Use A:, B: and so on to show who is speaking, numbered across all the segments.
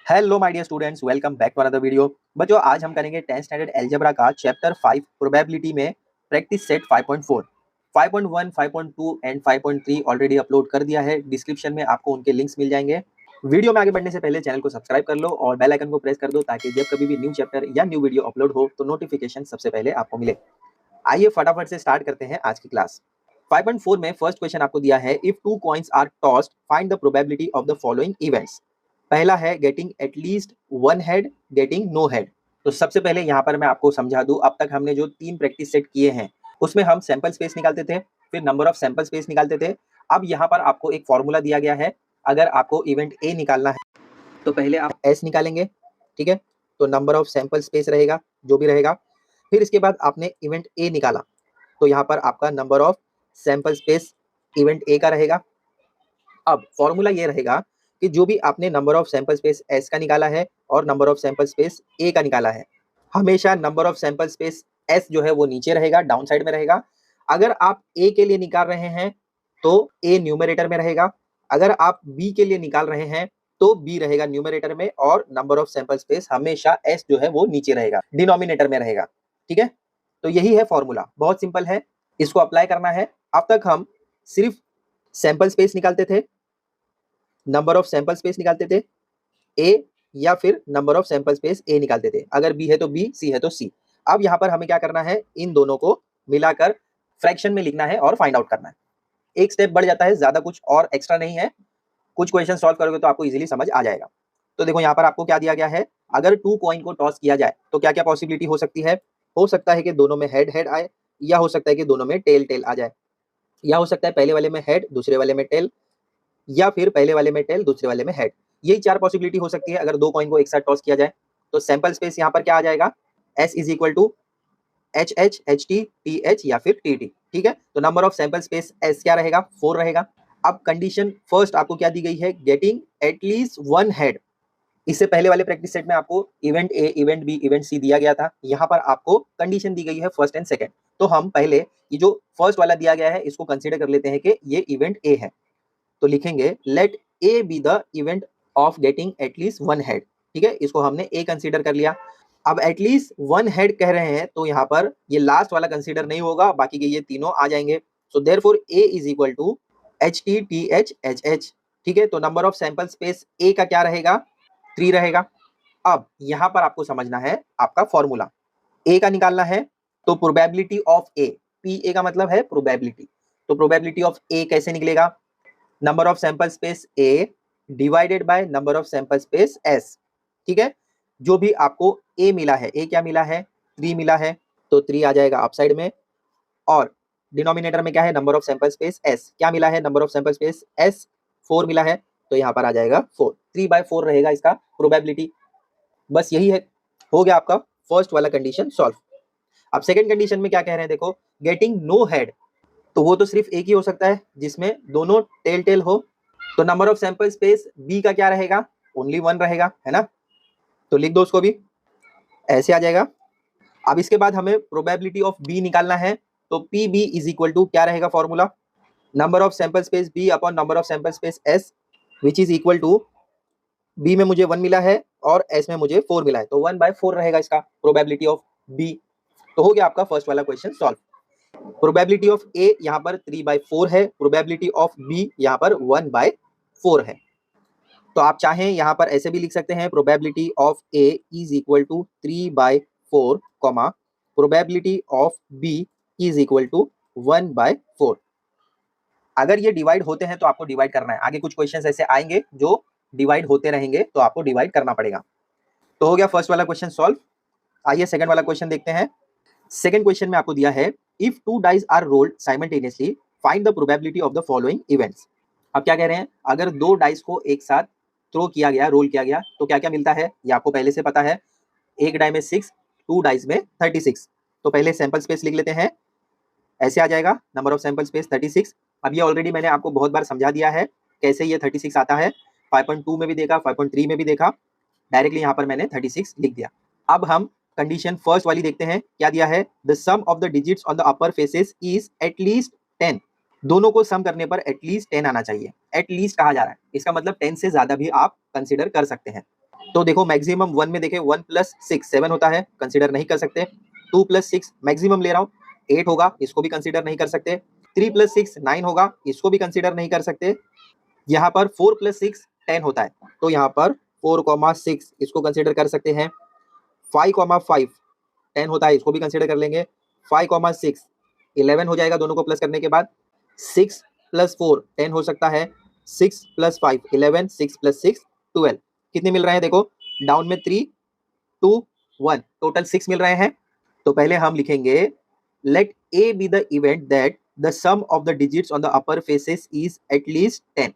A: Hello my dear students, welcome back to another video. बच्चों, आज हम करेंगे 10th स्टैंडर्ड अलजेब्रा का चैप्टर 5 प्रोबेबिलिटी में practice set 5.4, 5.1, 5.2 and 5.3 already upload कर दिया है। डिस्क्रिप्शन में आपको उनके लिंक्स मिल जाएंगे। वीडियो में आगे बढ़ने से पहले चैनल को सब्सक्राइब कर लो और बेल आइकन को प्रेस कर दो ताकि जब कभी भी न्यू चैप्टर या न्यू वीडियो अपलोड हो तो नोटिफिकेशन सबसे पहले आपको मिले। आइए फटाफट से स्टार्ट करते हैं आज की क्लास। 5.4 में फर्स्ट क्वेश्चन आपको दिया है, if two coins are tossed find the probability of the following events. पहला है getting at least one head, getting no head. तो सबसे पहले यहाँ पर मैं आपको समझा दूं, अब तक हमने जो 3 प्रैक्टिस सेट किए हैं उसमें हम सैंपल स्पेस निकालते थे, फिर नंबर ऑफ सैंपल स्पेस निकालते थे। अब यहाँ पर आपको एक फॉर्मूला दिया गया है, अगर आपको इवेंट ए निकालना है तो पहले आप एस निकालेंगे, ठीक है। तो नंबर ऑफ सैंपल स्पेस रहेगा जो भी रहेगा, फिर इसके बाद आपने इवेंट ए निकाला तो यहाँ पर आपका number of sample space event A का रहेगा। अब फॉर्मूला ये रहेगा कि जो भी आपने number of sample space S का निकाला है और number of sample space A का निकाला है, हमेशा number of sample space S जो है वो नीचे रहेगा, डाउन साइड में रहेगा। अगर आप ए के लिए निकाल रहे हैं तो ए न्यूमरेटर में रहेगा, अगर आप बी के लिए निकाल रहे हैं तो बी रहेगा न्यूमरेटर में, और नंबर ऑफ सैंपल स्पेस हमेशा एस जो है वो नीचे रहेगा, डिनोमिनेटर में रहेगा, ठीक है। तो यही है फॉर्मूला, बहुत सिंपल है, इसको अप्लाई करना है। अब तक हम सिर्फ सैंपल स्पेस निकालते थे, नंबर ऑफ सैंपल स्पेस निकालते थे ए, या फिर नंबर ऑफ सैंपल स्पेस ए निकालते थे, अगर बी है तो बी, सी है तो सी। अब यहाँ पर हमें क्या करना है, इन दोनों को मिलाकर फ्रैक्शन में लिखना है और फाइंड आउट करना है। एक स्टेप बढ़ जाता है, ज्यादा कुछ और एक्स्ट्रा नहीं है। कुछ क्वेश्चन सॉल्व करोगे तो आपको इजीली समझ आ जाएगा। तो देखो यहाँ पर आपको क्या दिया गया है, अगर 2 कॉइन को टॉस किया जाए तो क्या क्या पॉसिबिलिटी हो सकती है। हो सकता है कि दोनों में हेड हेड आए, या हो सकता है कि दोनों में टेल टेल आ जाए, या हो सकता है पहले वाले में हेड दूसरे वाले में टेल, या फिर पहले वाले में टेल दूसरे वाले में हेड। यही 4 पॉसिबिलिटी हो सकती है अगर 2 कॉइन को एक साथ टॉस किया जाए। तो सैंपल स्पेस यहाँ पर क्या आ जाएगा, S is equal to H H H T T H या फिर टी टी, ठीक है। तो number of sample space S क्या रहेगा, 4 रहेगा। अब कंडीशन फर्स्ट आपको क्या दी गई है, गेटिंग एटलीस्ट वन हेड। इससे पहले वाले प्रैक्टिस सेट में आपको event A, event B, event C दिया गया था, यहाँ पर आपको कंडीशन दी गई है फर्स्ट एंड सेकंड। तो हम पहले ये जो फर्स्ट वाला दिया गया है इसको कंसीडर कर लेते हैं कि ये इवेंट ए है। तो लिखेंगे let A be the event of getting at least one head, ठीक है। इसको हमने ए कंसीडर कर लिया। अब एटलीस्ट वन हेड कह रहे हैं तो यहाँ पर ये लास्ट वाला कंसीडर नहीं होगा, बाकी के ये तीनों आ जाएंगे। So therefore A is equal to H T T H H H, ठीक है। तो number of sample space A का क्या रहेगा, 3 रहेगा। अब यहाँ पर आपको समझना है आपका फॉर्मूला, ए का निकालना है तो probability of A, P A का मतलब है प्रोबेबिलिटी। तो प्रोबेबिलिटी ऑफ ए कैसे निकलेगा, number of sample space A divided by number of sample space S, ठीक है। जो भी आपको ए मिला है, ए क्या मिला है, 3 मिला है, तो 3 आ जाएगा अपसाइड में, और डिनोमिनेटर में क्या है, number of sample space S क्या मिला है, number of sample space S 4 मिला है, तो यहाँ पर आ जाएगा 4, 3/4 रहेगा इसका प्रोबेबिलिटी। बस यही है, हो गया आपका फर्स्ट वाला कंडीशन सॉल्व। अब सेकंड कंडीशन में क्या कह रहे हैं, देखो गेटिंग नो हेड, तो वो तो सिर्फ एक ही हो सकता है जिसमें दोनों टेल टेल हो। तो number of sample space B का क्या रहेगा, ओनली 1 रहेगा, है ना। तो लिख दो उसको भी, ऐसे आ जाएगा। अब इसके बाद हमें प्रोबेबिलिटी ऑफ बी निकालना है, तो P B is equal to क्या रहेगा formula, number of sample space B upon number of sample space S, which is equal to B में मुझे 1 मिला है और एस में मुझे 4 मिला है, तो 1/4 रहेगा इसका प्रोबेबिलिटी ऑफ बी। तो हो गया आपका फर्स्ट वाला क्वेश्चन सॉल्व। प्रोबेबिलिटी ऑफ ए यहाँ पर 3/4 है, प्रोबेबिलिटी ऑफ बी यहाँ पर 1/4 है। तो आप चाहें यहाँ पर ऐसे भी लिख सकते हैं, probability of A is equal to 3/4 comma probability of B is equal to 1/4। अगर ये डिवाइड होते हैं तो आपको डिवाइड करना है, आगे कुछ क्वेश्चंस ऐसे आएंगे जो डिवाइड होते रहेंगे तो आपको डिवाइड करना पड़ेगा। तो हो गया फर्स्ट वाला क्वेश्चन सॉल्व। आइए सेकंड वाला क्वेश्चन देखते हैं। सेकंड क्वेश्चन में आपको दिया है, if 2 dice are rolled simultaneously find the probability of the following events. अब क्या कह रहे हैं, अगर 2 डाइस को एक साथ थ्रो किया गया, रोल किया गया, तो क्या क्या मिलता है, ये आपको पहले से पता है। एक डाई में 6, 2 डाइस में 36। तो पहले सैंपल स्पेस लिख लेते हैं, ऐसे आ जाएगा नंबर ऑफ सैंपल स्पेस 36। अब ये ऑलरेडी मैंने आपको बहुत बार समझा दिया है कैसे ये 36 आता है, 5.2 में भी देखा, 5.3 में भी देखा, डायरेक्टली यहाँ पर मैंने 36 लिख दिया। अब हम कंडीशन फर्स्ट वाली देखते हैं, क्या दिया है, the sum of the digits on the upper faces is at least 10। दोनों को सम करने पर एटलीस्ट 10 आना चाहिए। एटलीस्ट कहा जा रहा है, इसका मतलब 10 से ज्यादा भी आप कंसिडर कर सकते हैं। तो देखो मैक्सिमम 1 में देखे 1 + 6 7 होता है, कंसीडर नहीं कर सकते। 2 + 6 मैक्सिमम ले रहा हूँ 8 होगा, इसको भी कंसीडर नहीं कर सकते। 3 + 6 9 होगा, इसको भी कंसीडर नहीं कर सकते। यहाँ पर 4 + 6 10 होता है, तो यहाँ पर 4,6 इसको कंसीडर कर सकते हैं। 5,5 10 होता है, इसको भी कंसीडर कर लेंगे। 5,6 11 हो जाएगा दोनों को प्लस करने के बाद। 6 + 4 10 हो सकता है। 6 + 5 11, 6 + 6 12। कितने मिल रहे हैं देखो, डाउन में 3 2 1, टोटल 6 मिल रहे हैं। तो पहले हम लिखेंगे let A be the event that the sum of the digits on the upper faces is at least 10।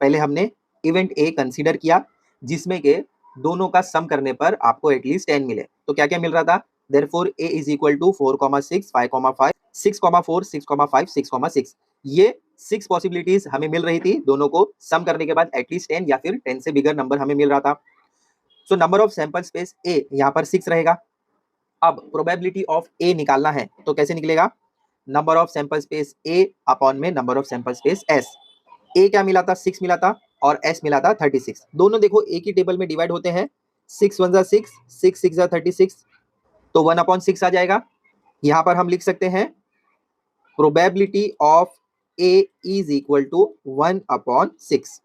A: पहले हमने इवेंट ए कंसीडर किया जिसमें के दोनों का सम करने पर आपको एटलीस्ट 10 मिले। तो क्या क्या मिल रहा था, therefore A is equal to 4,6 5,5 6,4 6,5 6,6। ये 6 पॉसिबिलिटीज हमें मिल रही थी, दोनों को सम करने के बाद एटलीस्ट 10 या फिर 10 से बिगर नंबर हमें मिल रहा था। So number of sample space A यहाँ पर 6 रहेगा। अब प्रोबेबिलिटी ऑफ ए निकालना है तो कैसे निकलेगा, number of sample space A upon में number of sample space S. A क्या मिला था, 6 मिला था और एस मिला था 36। दोनों देखो एक ही टेबल में डिवाइड होते हैं। 6 1 जा 6, 6 6 जा 36, तो 1/6 आ जाएगा। यहाँ पर हम लिख सकते हैं probability of A is equal to 1/6।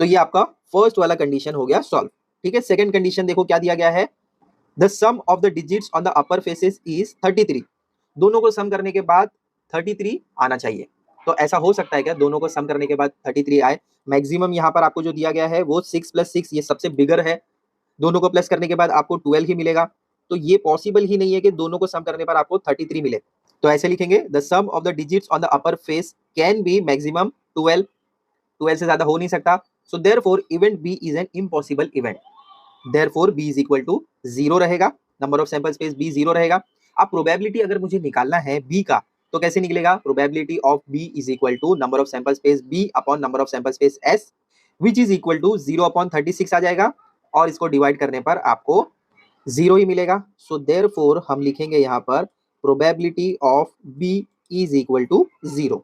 A: तो ये आपका फर्स्ट वाला कंडीशन हो गया सॉल्व। ठीक है, सेकंड कंडीशन देखो क्या दिया गया है, the sum of the digits on the upper faces is 33। दोनों को सम करने के बाद 33 आना चाहिए। तो ऐसा हो सकता है क्या दोनों को सम करने के बाद 33 आए। मैक्सिमम यहाँ पर आपको जो दिया गया है वो 6 + 6 ये सबसे बिगर है, दोनों को प्लस करने के बाद आपको 12 ही मिलेगा। तो ये पॉसिबल ही नहीं है कि दोनों को सम करने पर आपको 33 मिले। तो ऐसे लिखेंगे the sum of the digits on the upper face can be maximum 12। 12 से ज्यादा हो नहीं सकता। So therefore event B is an impossible event. Therefore B is equal to 0 रहेगा, number of sample space B 0 रहेगा। अब प्रोबेबिलिटी अगर मुझे निकालना है बी का तो कैसे निकलेगा, probability of B is equal to number of sample space B upon number of sample space S which is equal to 0/36 आ जाएगा और इसको डिवाइड करने पर आपको 0 ही मिलेगा। सो देयरफॉर हम लिखेंगे यहाँ पर probability of B is equal to 0,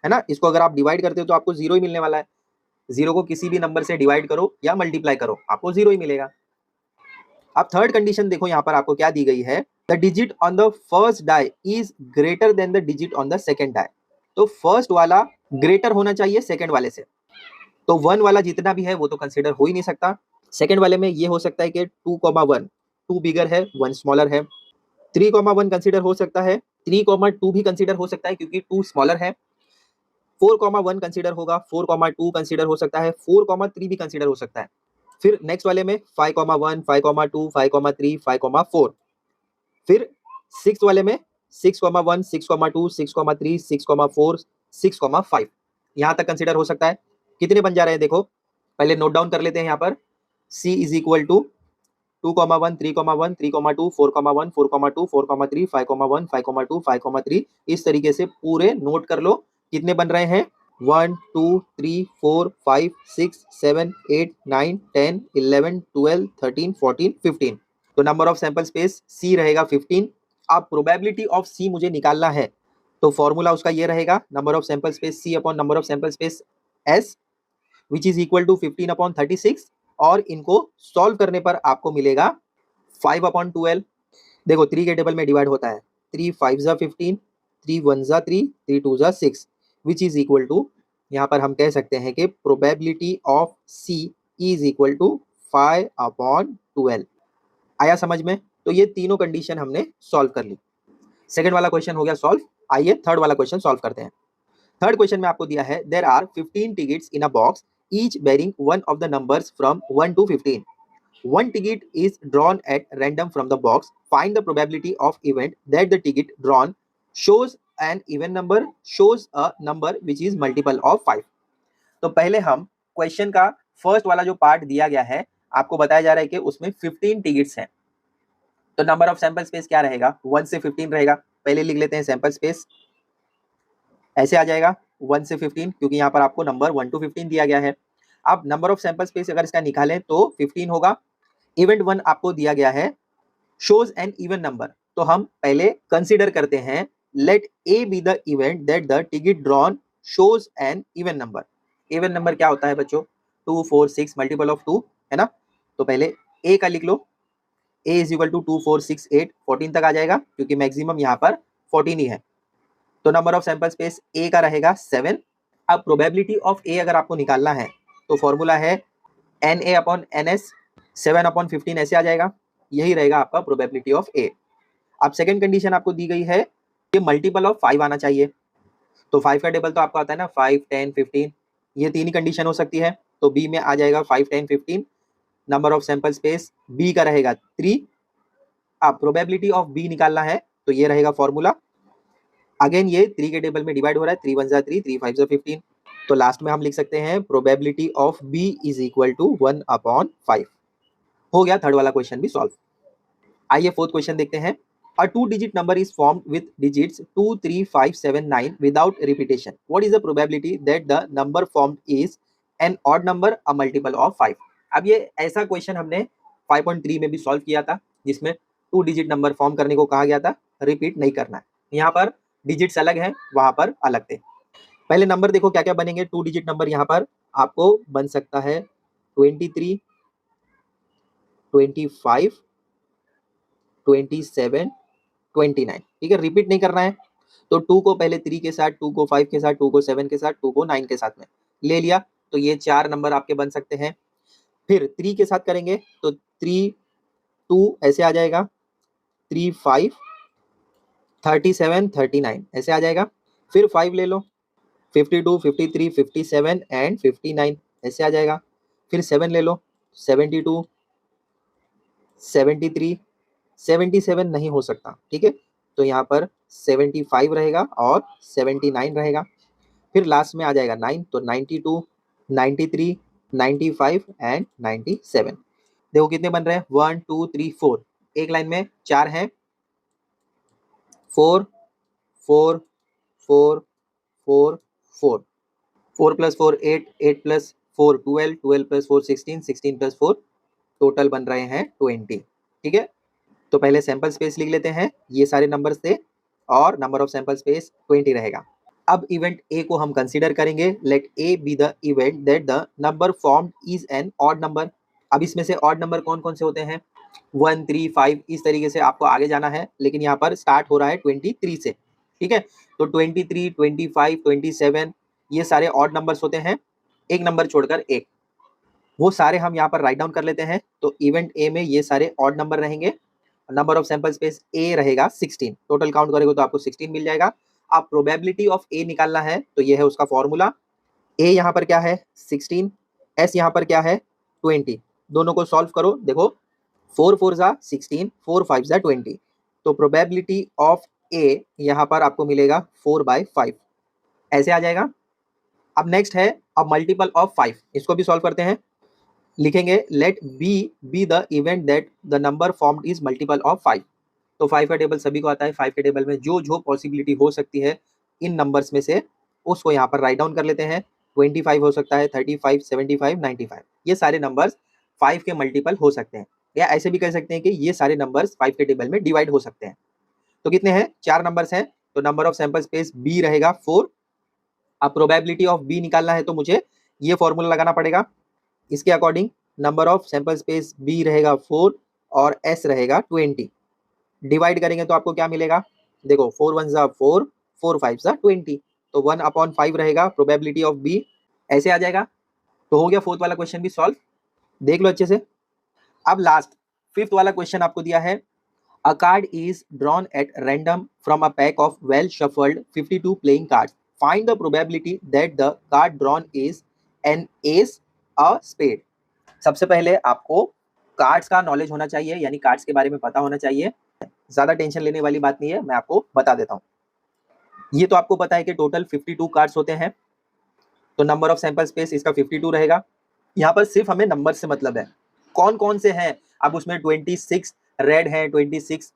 A: है ना। इसको अगर आप डिवाइड करते हो तो आपको 0 ही मिलने वाला है। 0 को किसी भी नंबर से डिवाइड करो या मल्टीप्लाई करो आपको 0 ही मिलेगा। अब थर्ड कंडीशन देखो यहाँ पर आपको क्या दी गई है, the digit on the first die is greater than the digit on the second die. तो फर्स्ट वाला ग्रेटर होना चाहिए सेकेंड वाले से। तो 1 वाला जितना भी है वो तो कंसिडर हो ही नहीं सकता। सेकेंड वाले में ये हो सकता है कि 2,1 2 बिगर है 1 स्मॉलर है। 3,1 कंसिडर हो सकता है, 3,2 भी कंसिडर हो सकता है क्योंकि 2 स्मॉलर है। 4,1 कंसिडर होगा, 4,2 कंसिडर हो सकता है, 4,3 भी कंसिडर हो सकता है। फिर नेक्स्ट वाले में 5,1 5,2 5,3 5,4। फिर सिक्स वाले में 6,1 6,2 6,3 6,4 6,5 यहाँ तक कंसिडर हो सकता है। कितने बन जा रहे हैं देखो, पहले नोट डाउन कर लेते हैं यहाँ पर। C is equal to 2,1 3,1 3,2 4,1 4,2 4,3 5,1 5,2 5,3। इस तरीके से पूरे नोट कर लो कितने बन रहे हैं, 1 2 3 4 5 6 7 8 9 10 11 12 13 14 15। तो number of sample space C रहेगा 15। अब प्रोबेबिलिटी ऑफ C मुझे निकालना है तो फॉर्मूला उसका ये रहेगा, number of sample space C upon number of sample space S which is equal to 15/36। और इनको सॉल्व करने पर आपको मिलेगा 5/12। देखो 3 के टेबल में डिवाइड होता है, 3 5 जा 15 3 1 जा 3 3 2 जा 6 विच इज इक्वल टू, यहाँ पर हम कह सकते हैं कि probability of C is equal to 5/12। आया समझ में। तो ये तीनों कंडीशन हमने सॉल्व कर ली। सेकंड वाला क्वेश्चन हो गया सॉल्व। आइए थर्ड वाला क्वेश्चन सॉल्व करते हैं। थर्ड क्वेश्चन में आपको दिया है there are 15 tickets in a box each bearing one of the numbers from 1 to 15. One ticket is drawn at random from the box. Find the probability of event that the ticket drawn shows an even number, shows a number which is multiple of 5. तो पहले हम question का first वाला जो part दिया गया है आपको बताया जा रहा है कि उसमें 15 टिकट्स हैं। तो नंबर ऑफ सैंपल स्पेस क्या रहेगा, 1 से 15 रहेगा। पहले लिख लेते हैं सैंपल स्पेस, ऐसे आ जाएगा 1 से 15 क्योंकि यहाँ पर आपको नंबर 1 to 15 दिया गया है। अब नंबर ऑफ सैंपल स्पेस अगर इसका निकालें तो 15 होगा। इवेंट 1 आपको दिया गया है शोज एन इवन नंबर, तो हम पहले कंसीडर करते हैं let A be the event that the ticket drawn shows an even number. Even number क्या होता है बच्चों, 2 4 6 मल्टीपल ऑफ 2, है ना। तो पहले ए का लिख लो, ए इज इक्वल टू 2 4 6 8 14 तक आ जाएगा क्योंकि मैक्सिमम यहाँ पर 14 ही है। तो number of sample space A का रहेगा 7। अब प्रोबेबिलिटी ऑफ ए अगर आपको निकालना है तो फॉर्मूला है n A upon n S, 7/15 ऐसे आ जाएगा। यही रहेगा आपका प्रोबेबिलिटी ऑफ ए। अब सेकंड कंडीशन आपको दी गई है कि मल्टीपल ऑफ 5 आना चाहिए। तो 5 का टेबल तो आपको आता है ना, 5 10 15, ये तीन ही कंडीशन हो सकती है। तो बी में आ जाएगा 5 10 15। Number of sample space B का रहेगा 3। अब प्रोबेबिलिटी ऑफ बी निकालना है तो ये रहेगा फॉर्मूला। अगेन ये 3 के टेबल में डिवाइड हो रहा है, 3 1 जा 3, 3 5 जा 15। तो लास्ट में हम लिख सकते हैं probability of B is equal to 1/5। हो गया थर्ड वाला क्वेश्चन भी सॉल्व। आइए फोर्थ क्वेश्चन देखते हैं। A two-digit number is formed with digits 2, 3, 5, 7, 9 without repetition. What is the probability that the number formed is an odd number, a multiple of 5? अब ये ऐसा क्वेश्चन हमने 5.3 में भी सॉल्व किया था जिसमें 2 डिजिट नंबर फॉर्म करने को कहा गया था, रिपीट नहीं करना है। यहाँ पर डिजिट्स अलग हैं, वहां पर अलग थे। पहले नंबर देखो क्या क्या बनेंगे। 2 डिजिट नंबर यहाँ पर आपको बन सकता है 23, 25, 27, 29। ठीक है, रिपीट नहीं करना है। तो 2 को पहले 3 के साथ, 2 को 5 के साथ, 2 को 7 के साथ, 2 को 9 के साथ में ले लिया तो ये 4 नंबर आपके बन सकते हैं। फिर 3 के साथ करेंगे तो 3 2 ऐसे आ जाएगा, 3 5 37 39 ऐसे आ जाएगा। फिर 5 ले लो, 52 53 57 एंड 59 ऐसे आ जाएगा। फिर 7 ले लो, 72 73 77 नहीं हो सकता। ठीक है, तो यहाँ पर 75 रहेगा और 79 रहेगा। फिर लास्ट में आ जाएगा 9, तो 92 93 95 एंड 97। देखो कितने बन रहे हैं, 1 2 3 4। एक लाइन में 4 हैं, 4 4 4 4 4, 4 + 4 8, 8 + 4 12, 12 + 4 16, 16 + 4 टोटल बन रहे हैं 20। ठीक है, तो पहले सैंपल स्पेस लिख लेते हैं, ये सारे नंबर्स थे और नंबर ऑफ सैंपल स्पेस 20 रहेगा। अब इवेंट ए को हम कंसीडर करेंगे। Let A be the event that the number formed is an odd number. अब इसमें से ऑड नंबर कौन कौन से होते हैं, 1 3 5, इस तरीके से आपको आगे जाना है, लेकिन यहाँ पर स्टार्ट हो रहा है 23 से। ठीक है, तो 23 25 27 ये सारे ऑड नंबर्स होते हैं, एक नंबर छोड़कर एक। वो सारे हम यहाँ पर राइट डाउन कर लेते हैं। तो इवेंट ए में ये सारे ऑड नंबर रहेंगे। नंबर ऑफ सैंपल स्पेस ए रहेगा 16। टोटल काउंट करेंगे तो आपको 16 मिल जाएगा। अब प्रोबेबिलिटी ऑफ ए निकालना है तो ये है उसका फॉर्मूला। ए यहाँ पर क्या है 16, एस यहाँ पर क्या है 20। दोनों को सॉल्व करो, देखो 4 4 जा 16, 4 5 जा 20। तो प्रोबेबिलिटी ऑफ ए यहाँ पर आपको मिलेगा 4/5 ऐसे आ जाएगा। अब नेक्स्ट है अब मल्टीपल ऑफ 5, इसको भी सॉल्व करते हैं। लिखेंगे let B be the event that the number formed is multiple of 5। तो 5 का टेबल सभी को आता है। 5 के टेबल में जो जो पॉसिबिलिटी हो सकती है इन नंबर्स में से उसको यहाँ पर राइट डाउन कर लेते हैं। 25 हो सकता है, 35 75 95, ये सारे नंबर्स 5 के मल्टीपल हो सकते हैं। या ऐसे भी कह सकते हैं कि ये सारे नंबर्स 5 के टेबल में डिवाइड हो सकते हैं। तो कितने हैं, 4 नंबर्स हैं। तो number of sample space B रहेगा 4। अब प्रोबेबिलिटी ऑफ बी निकालना है तो मुझे ये फॉर्मूला लगाना पड़ेगा। इसके according number of sample space B रहेगा 4 और एस रहेगा 20। डिवाइड करेंगे तो आपको क्या मिलेगा, देखो 4 1 जा 4, 4 5 जा 20, तो 1/5 रहेगा प्रोबेबिलिटी ऑफ बी ऐसे आ जाएगा। तो हो गया फोर्थ वाला क्वेश्चन भी सॉल्व, देख लो अच्छे से। अब लास्ट फिफ्थ वाला क्वेश्चन आपको दिया है, a card is drawn at random from a pack of well shuffled 52 playing cards, find the probability that the card drawn is an ace a spade. सबसे पहले आपको कार्ड्स का नॉलेज होना चाहिए, यानी कार्ड्स के बारे में पता होना चाहिए। ज्यादा टेंशन लेने वाली बात नहीं है, मैं आपको बता देता हूँ। ये तो आपको पता है कि टोटल 52 कार्ड्स होते हैं, तो नंबर ऑफ सैंपल स्पेस इसका 52 रहेगा। यहाँ पर सिर्फ हमें नंबर से मतलब है, कौन कौन से हैं। अब उसमें 26 रेड है, 26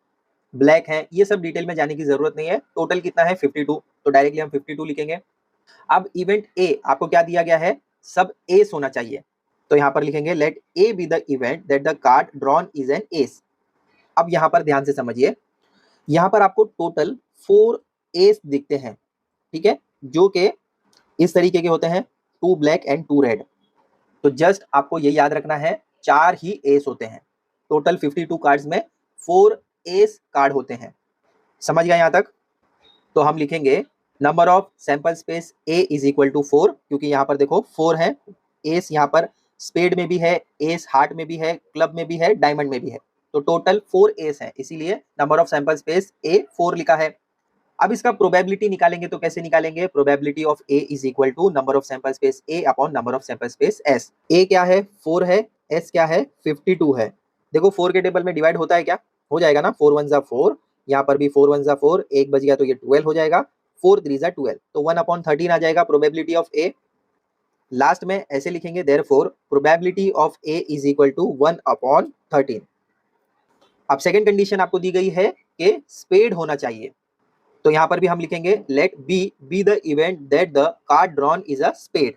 A: ब्लैक है, ये सब डिटेल में जाने की जरूरत नहीं है। टोटल कितना है 52, तो डायरेक्टली हम 52 लिखेंगे। अब इवेंट ए आपको क्या दिया गया है, सब एस होना चाहिए। तो यहाँ पर लिखेंगे let A be the event that the card drawn is an ace. अब यहाँ पर ध्यान से समझिए, यहाँ पर आपको टोटल 4 एस दिखते हैं। ठीक है, जो कि इस तरीके के होते हैं, 2 ब्लैक एंड 2 रेड। तो जस्ट आपको ये याद रखना है 4 ही एस होते हैं। टोटल 52 कार्ड्स में 4 एस कार्ड होते हैं। समझ गए यहाँ तक? तो हम लिखेंगे number of sample space A is equal to 4, क्योंकि यहाँ पर देखो 4 है, एस यहाँ पर स्पेड में भी है, एस हार्ट में भी है, क्लब में भी है, डायमंड में भी है, तो टोटल 4 एस है, इसीलिए नंबर ऑफ सैंपल स्पेस ए 4 लिखा है। अब इसका प्रोबेबिलिटी निकालेंगे तो कैसे निकालेंगे? Probability of A is equal to number of sample space A upon number of sample space S. A क्या है? 4 है, एस क्या है? 52 है। देखो 4 के टेबल में डिवाइड होता है क्या? हो जाएगा ना, 4 1 जा 4, यहाँ पर भी 4 1 जा 4, एक बच गया तो ये 12 हो जाएगा, 4 3 जा 12, तो 1 अपॉन 13 आ जाएगा प्रोबेबिलिटी ऑफ ए। लास्ट में ऐसे लिखेंगे therefore probability of A is equal to 1 upon 13। अब सेकंड कंडीशन आपको दी गई है कि स्पेड होना चाहिए, तो यहाँ पर भी हम लिखेंगे let B be the event that the card drawn is a spade.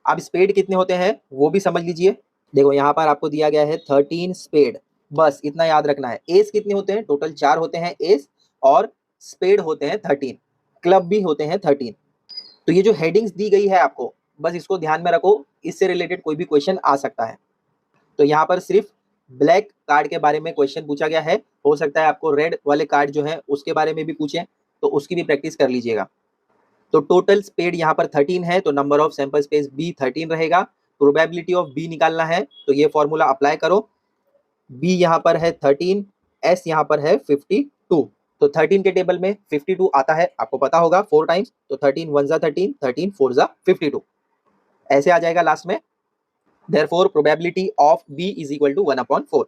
A: अब स्पेड कितने होते हैं वो भी समझ लीजिए। देखो यहाँ पर आपको दिया गया है 13 स्पेड, बस इतना याद रखना है। एस कितने होते हैं? टोटल 4 होते हैं एस, और स्पेड होते हैं 13, क्लब भी होते हैं 13। तो ये जो हेडिंग्स दी गई है आपको, बस इसको ध्यान में रखो, इससे रिलेटेड कोई भी क्वेश्चन आ सकता है। तो यहाँ पर सिर्फ ब्लैक कार्ड के बारे में क्वेश्चन पूछा गया है, हो सकता है आपको रेड वाले कार्ड जो है उसके बारे में भी पूछें, तो उसकी भी प्रैक्टिस कर लीजिएगा। तो टोटल स्पेड यहाँ पर 13 है, तो number of sample space B 13 रहेगा। प्रोबेबिलिटी ऑफ बी निकालना है, तो ये फॉर्मूला अप्लाई करो। बी यहाँ पर है 13, एस यहाँ पर है 52, तो 13 के टेबल में 52 आता है, आपको पता होगा 4 टाइम्स, तो 13 1 जा 13, 13 4 जा 52, ऐसे आ जाएगा लास्ट में। Therefore probability of B is equal to 1 upon 4।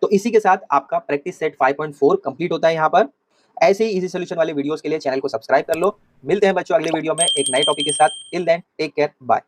A: तो इसी के साथ आपका प्रैक्टिस सेट 5.4 कंप्लीट होता है यहाँ पर। ऐसे ही इजी सोल्यूशन वाले वीडियोस के लिए चैनल को सब्सक्राइब कर लो। मिलते हैं बच्चों अगले वीडियो में एक नए टॉपिक के साथ। Till then take care, bye.